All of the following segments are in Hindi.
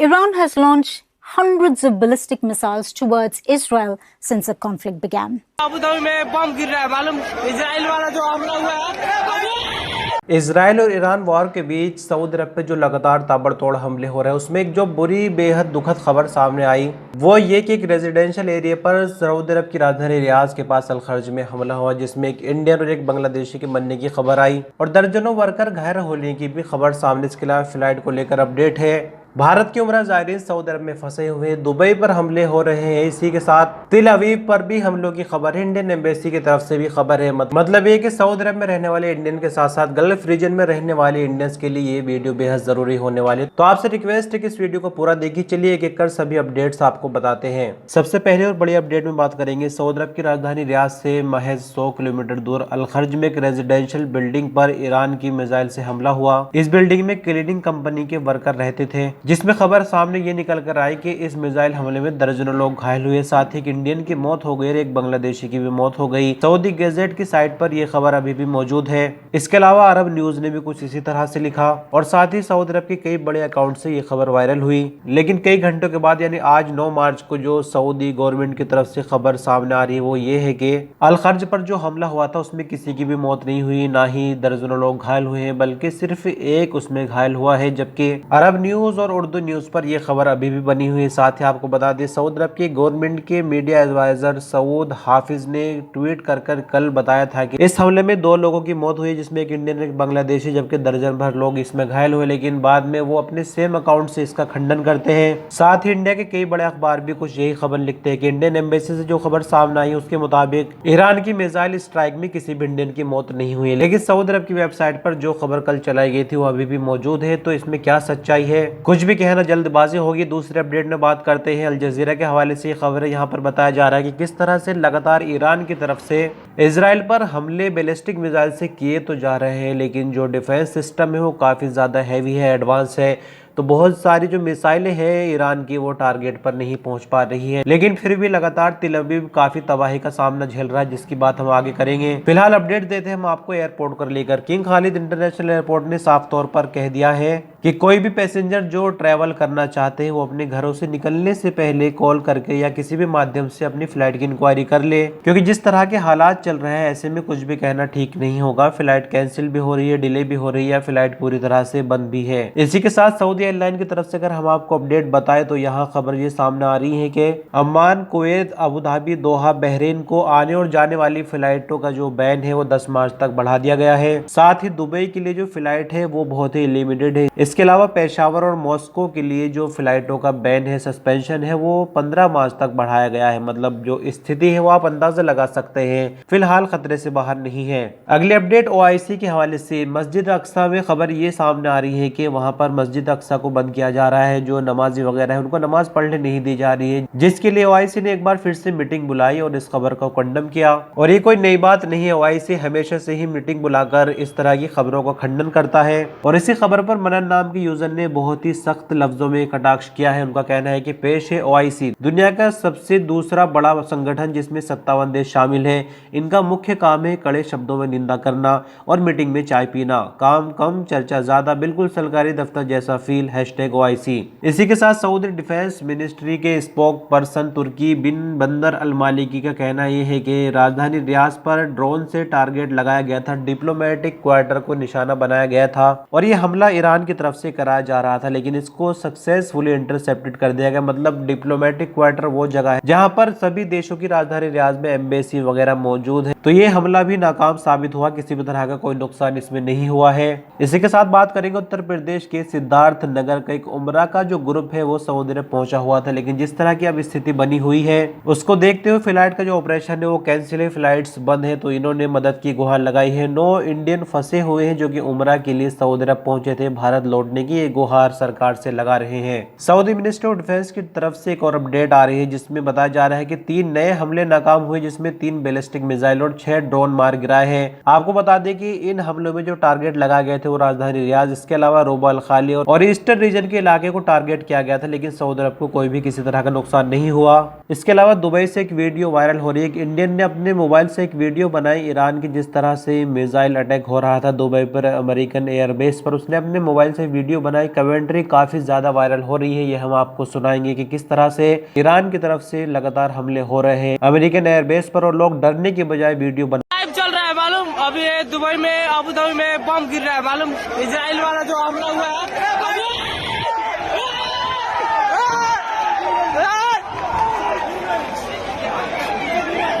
Iran has launched hundreds of ballistic missiles towards Israel since the conflict began. Abu Dhabi में बम गिर रहा है, मालूम इजराइल वाला जो हमला हुआ है। इसराइल और ईरान वॉर के बीच सऊदी अरब पे जो लगातार ताबड़तोड़ हमले हो रहे हैं, उसमें एक जो बुरी बेहद दुखद खबर सामने आई वो ये कि एक रेजिडेंशियल एरिया पर सऊदी अरब की राजधानी रियाद के पास अल-खर्ज में हमला हुआ, जिसमें एक इंडियन और एक बांग्लादेशी के मरने की खबर आई और दर्जनों वर्कर घायल होने की भी खबर सामने। इसके अलावा फ्लाइट को लेकर अपडेट है। भारत के उमरा ज़ायरीन सऊदी अरब में फंसे हुए, दुबई पर हमले हो रहे हैं, इसी के साथ तिल अवीव पर भी हमलों की खबर है। इंडियन एम्बेसी की तरफ से भी खबर है। मतलब ये कि सऊदी अरब में रहने वाले इंडियन के साथ साथ गल्फ रीजन में रहने वाले इंडियंस के लिए ये वीडियो बेहद जरूरी होने वाली है। तो आपसे रिक्वेस्ट है कि इस वीडियो को पूरा देखिए। चलिए एक एक कर सभी अपडेट्स आपको बताते हैं। सबसे पहले और बड़ी अपडेट में बात करेंगे, सऊदी अरब की राजधानी रियाद से महज 100 किलोमीटर दूर अल-खर्ज में एक रेजिडेंशियल बिल्डिंग पर ईरान की मिसाइल से हमला हुआ। इस बिल्डिंग में क्लीनिंग कंपनी के वर्कर रहते थे, जिसमें खबर सामने ये निकल कर आई कि इस मिसाइल हमले में दर्जनों लोग घायल हुए, साथ ही एक इंडियन की मौत हो गई और एक बांग्लादेशी की भी मौत हो गई। सऊदी गैजेट की साइट पर यह खबर अभी भी मौजूद है। इसके अलावा अरब न्यूज ने भी कुछ इसी तरह से लिखा और साथ ही सऊदी अरब के कई बड़े अकाउंट से ये खबर वायरल हुई। लेकिन कई घंटों के बाद यानी आज 9 मार्च को जो सऊदी गवर्नमेंट की तरफ से खबर सामने आ रही है वो ये है कि अल-खर्ज पर जो हमला हुआ था उसमें किसी की भी मौत नहीं हुई, ना ही दर्जनों लोग घायल हुए हैं, बल्कि सिर्फ एक उसमें घायल हुआ है। जबकि अरब न्यूज और उर्दू न्यूज पर यह खबर अभी भी बनी हुई है। साथ ही आपको बता दें, सऊदी अरब के गवर्नमेंट के मीडिया एडवाइजर सऊद हाफिज ने ट्वीट कर कल बताया था कि इस हमले में 2 लोगों की मौत हुई, जिसमें एक इंडियन एक बांग्लादेशी, जबकि दर्जन भर लोग इसमें घायल हुए। लेकिन बाद में वो अपने सेम अकाउंट से इसका खंडन करते हैं। साथ ही इंडिया के कई बड़े अखबार भी कुछ यही खबर लिखते हैं कि इंडियन एम्बेसी से जो खबर सामने आई उसके मुताबिक ईरान की मिसाइल स्ट्राइक में किसी भी इंडियन की मौत नहीं हुई। लेकिन सऊदी अरब की वेबसाइट पर जो खबर कल चलाई गई थी वो अभी भी मौजूद है। तो इसमें क्या सच्चाई है, कुछ भी कहना जल्दबाजी होगी। दूसरे अपडेट में बात करते हैं, अल जजीरा के हवाले से खबर है। यहाँ पर बताया जा रहा है कि किस तरह से लगातार ईरान की तरफ से इजराइल पर हमले बैलिस्टिक मिसाइल से किए तो जा रहे हैं, लेकिन जो डिफेंस सिस्टम है वो काफ़ी ज़्यादा हैवी है, एडवांस है। तो बहुत सारी जो मिसाइलें हैं ईरान की वो टारगेट पर नहीं पहुंच पा रही है, लेकिन फिर भी लगातार तिल अवीव काफी तबाही का सामना झेल रहा है, जिसकी बात हम आगे करेंगे। फिलहाल अपडेट देते हैं हम आपको एयरपोर्ट को लेकर। किंग खालिद इंटरनेशनल एयरपोर्ट ने साफ तौर पर कह दिया है कि कोई भी पैसेंजर जो ट्रैवल करना चाहते हैं वो अपने घरों से निकलने से पहले कॉल करके या किसी भी माध्यम से अपनी फ्लाइट की इंक्वायरी कर ले, क्योंकि जिस तरह के हालात चल रहे हैं ऐसे में कुछ भी कहना ठीक नहीं होगा। फ्लाइट कैंसिल भी हो रही है, डिले भी हो रही है, फ्लाइट पूरी तरह से बंद भी है। इसी के साथ सऊदी एयरलाइन की तरफ से अगर हम आपको अपडेट बताएं तो यहाँ खबर ये सामने आ रही है कि अम्मान, कुवैत, अबू धाबी, दोहा, बहरीन को आने और जाने वाली फ्लाइटों का जो बैन है वो 10 मार्च तक बढ़ा दिया गया है। साथ ही दुबई के लिए जो फ्लाइट है वो बहुत ही लिमिटेड है। इसके अलावा पेशावर और मॉस्को के लिए जो फ्लाइटों का बैन है, सस्पेंशन है, वो 15 मार्च तक बढ़ाया गया है। मतलब जो स्थिति है वो आप अंदाजा लगा सकते हैं, फिलहाल खतरे से बाहर नहीं है। अगले अपडेट OIC के हवाले से, मस्जिद अक्सा में खबर ये सामने आ रही है कि वहां पर मस्जिद अक्सा को बंद किया जा रहा है। जो नमाजी वगैरह है उनको नमाज पढ़ने नहीं दी जा रही है, जिसके लिए OIC ने एक बार फिर से मीटिंग बुलाई और इस खबर को कंडम किया। और ये कोई नई बात नहीं है, OIC हमेशा से ही मीटिंग बुलाकर इस तरह की खबरों का खंडन करता है। और इसी खबर पर मनन नाम के यूजर ने बहुत ही सख्त लफ्जों में कटाक्ष किया है। उनका कहना है कि पेश है OIC, दुनिया का सबसे दूसरा बड़ा संगठन जिसमें 57 देश शामिल है। इनका मुख्य काम है कड़े शब्दों में निंदा करना और मीटिंग में चाय पीना, काम कम चर्चा ज्यादा, बिल्कुल सरकारी दफ्तर जैसा फील, #OIC। इसी के साथ सऊदी डिफेंस मिनिस्ट्री के स्पोक पर्सन तुर्की बिन बंदर अल मालिकी का कहना यह है कि राजधानी रियाद पर ड्रोन से टारगेट लगाया गया था, डिप्लोमेटिक क्वार्टर को निशाना बनाया गया था और यह हमला ईरान की तरफ से कराया जा रहा था, लेकिन इसको सक्सेसफुली इंटरसेप्टेड कर दिया गया। मतलब डिप्लोमेटिक क्वार्टर वो जगह है जहां पर सभी देशों की राजधानी रियाद में एम्बेसी वगैरह मौजूद है। तो ये हमला भी नाकाम साबित हुआ, किसी भी तरह का कोई नुकसान इसमें नहीं हुआ है। इसी के साथ बात करेंगे उत्तर प्रदेश के सिद्धार्थ नगर का एक उमरा का जो ग्रुप है वो सऊदी अरब पहुंचा हुआ था, लेकिन जिस तरह की अब स्थिति बनी हुई है उसको देखते हुए फ्लाइट का जो ऑपरेशन है वो कैंसिल है, फ्लाइट्स बंद है। तो इन्होंने मदद की गुहार लगाई है। 9 इंडियन फंसे हुए हैं जो कि उमरा के लिए सऊदी अरब पहुंचे थे, भारत लौटने की गुहार सरकार से लगा रहे हैं। सऊदी मिनिस्ट्री ऑफ डिफेंस की तरफ से एक और अपडेट आ रही है जिसमें बताया जा रहा है कि 3 नए हमले नाकाम हुए, जिसमें 3 बैलिस्टिक मिसाइल और 6 ड्रोन मार गिराए हैं। आपको बता दें कि इन हमलों में जो टारगेट लगाए गए थे वो राजधानी रियाद, इसके अलावा रोबा अल खाली और ईस्ट ईस्टर्न रीजन के इलाके को टारगेट किया गया था, लेकिन सऊदी अरब को कोई भी किसी तरह का नुकसान नहीं हुआ। इसके अलावा दुबई से एक वीडियो वायरल हो रही है। एक इंडियन ने अपने मोबाइल से एक वीडियो बनाई ईरान की, जिस तरह से मिसाइल अटैक हो रहा था दुबई पर, अमेरिकन एयरबेस पर। उसने अपने मोबाइल से वीडियो बनाई। कमेंट्री काफी ज्यादा वायरल हो रही है। ये हम आपको सुनाएंगे कि किस तरह से ईरान की तरफ से लगातार हमले हो रहे हैं अमेरिकन एयरबेस पर, और लोग डरने के बजाय वीडियो बना चल रहा है मालूम। अभी दुबई में, अबू धाबी में बम गिर रहा है मालूम। इजराइल वाला जो हमला हुआ है,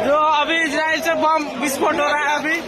जो अभी इजराइल से बम विस्फोट हो रहा है अभी।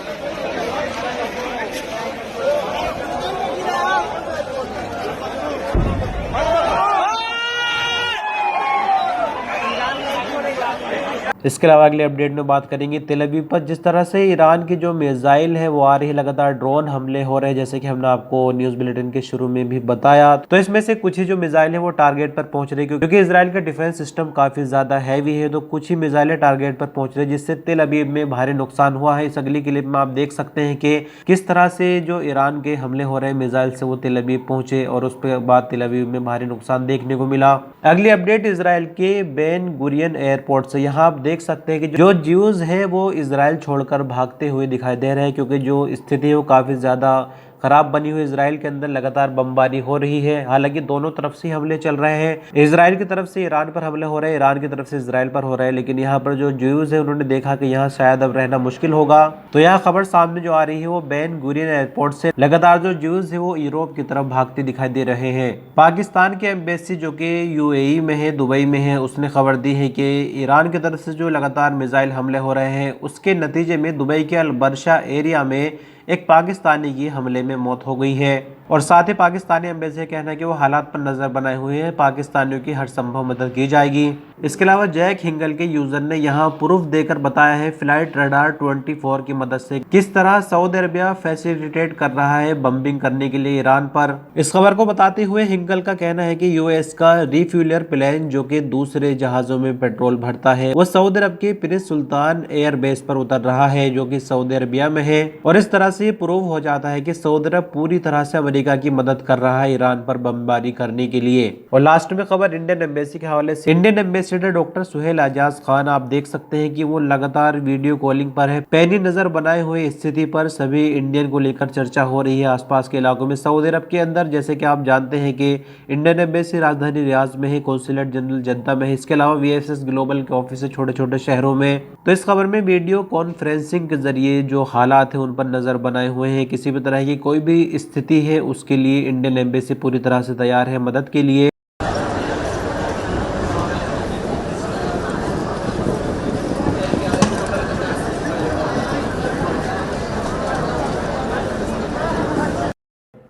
इसके अलावा अगले अपडेट में बात करेंगे तेल अवीव पर। जिस तरह से ईरान की जो मिसाइल है वो आ रही है, लगातार ड्रोन हमले हो रहे हैं, जैसे कि हमने आपको न्यूज़ बुलेटिन के शुरू में भी बताया। तो इसमें से कुछ ही जो मिसाइल है वो टारगेट पर पहुंच रही है, क्योंकि इजराइल का डिफेंस सिस्टम काफी ज्यादा हैवी है। तो कुछ ही मिसाइलें टारगेट पर पहुंच रही है, जिससे तेल अवीव में भारी नुकसान हुआ है। इस अगली क्लिप में आप देख सकते हैं कि किस तरह से जो ईरान के हमले हो रहे हैं मिसाइल से, वो तेल अवीव पहुंचे और उसके बाद तेल अवीव में भारी नुकसान देखने को मिला। अगली अपडेट इजराइल के बेन गुरियन एयरपोर्ट से। यहाँ आप देख सकते हैं कि जो ज्यूज है वो इजराइल छोड़कर भागते हुए दिखाई दे रहे हैं, क्योंकि जो स्थिति है वो काफी ज्यादा खराब बनी हुई। इजराइल के अंदर लगातार बमबारी हो रही है। हालांकि दोनों तरफ से हमले चल रहे हैं। इजराइल की तरफ से ईरान पर हमले हो रहे हैं, ईरान की तरफ से इजराइल पर हो रहे हैं। लेकिन यहाँ पर जो ज्यूज है उन्होंने देखा कि यहाँ शायद अब रहना मुश्किल होगा, तो यहाँ खबर सामने जो आ रही है वो बेन गुरियन एयरपोर्ट से लगातार जो ज्यूज है वो यूरोप की तरफ भागते दिखाई दे रहे हैं। पाकिस्तान की एम्बेसी जो कि यूएई में है, दुबई में है, उसने खबर दी है कि ईरान की तरफ से जो लगातार मिसाइल हमले हो रहे हैं उसके नतीजे में दुबई के अलबर्शा एरिया में एक पाकिस्तानी की हमले में मौत हो गई है। और साथ ही पाकिस्तानी एम्बेसी का कहना है कि वो हालात पर नजर बनाए हुए हैं, पाकिस्तानियों की हर संभव मदद की जाएगी। इसके अलावा जैक हिंगल के यूजर ने यहाँ प्रूफ देकर बताया है फ्लाइट रडार 24 की मदद से किस तरह सऊदी अरबिया फैसिलिटेट कर रहा है बम्बिंग करने के लिए ईरान पर। इस खबर को बताते हुए हिंगल का कहना है कि यूएस का रिफ्यूलर प्लेन जो कि दूसरे जहाजों में पेट्रोल भरता है, वो सऊदी अरब के प्रिंस सुल्तान एयरबेस पर उतर रहा है, जो कि सऊदी अरबिया में है। और इस तरह से प्रूव हो जाता है कि सऊदी अरब पूरी तरह से अमेरिका की मदद कर रहा है ईरान पर बमबारी करने के लिए। और लास्ट में खबर इंडियन एम्बेसी के हवाले से। Indian ambassador doctor Suhel Ajaz Khan, आप देख सकते हैं कि वो लगातार वीडियो कॉलिंग पर है। पैनी नजर बनाए हुए स्थिति पर सभी इंडियन को लेकर चर्चा हो रही है आसपास के इलाकों में। सऊदी अरब के अंदर जैसे कि आप जानते हैं कि इंडियन एम्बेसी राजधानी रियाद में है, कौंसुलेट जनरल जद्दा में है, इसके अलावा वीएफएस ग्लोबल के ऑफिस है छोटे छोटे शहरों में। तो इस खबर में वीडियो कॉन्फ्रेंसिंग के जरिए जो हालात है उन पर नजर बनाए हुए हैं। किसी भी तरह की कोई भी स्थिति है उसके लिए इंडियन एम्बेसी पूरी तरह से तैयार है मदद के लिए।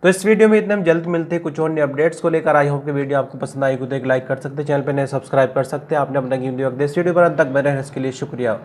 तो इस वीडियो में इतने, हम जल्द मिलते हैं कुछ और नए अपडेट्स को लेकर। आई होप कि वीडियो आपको पसंद आई हो तो एक लाइक कर सकते हैं, चैनल पर नए सब्सक्राइब कर सकते हैं। आपने अपना कीमती वक्त इस वीडियो पर अंत तक बने रहने के लिए शुक्रिया।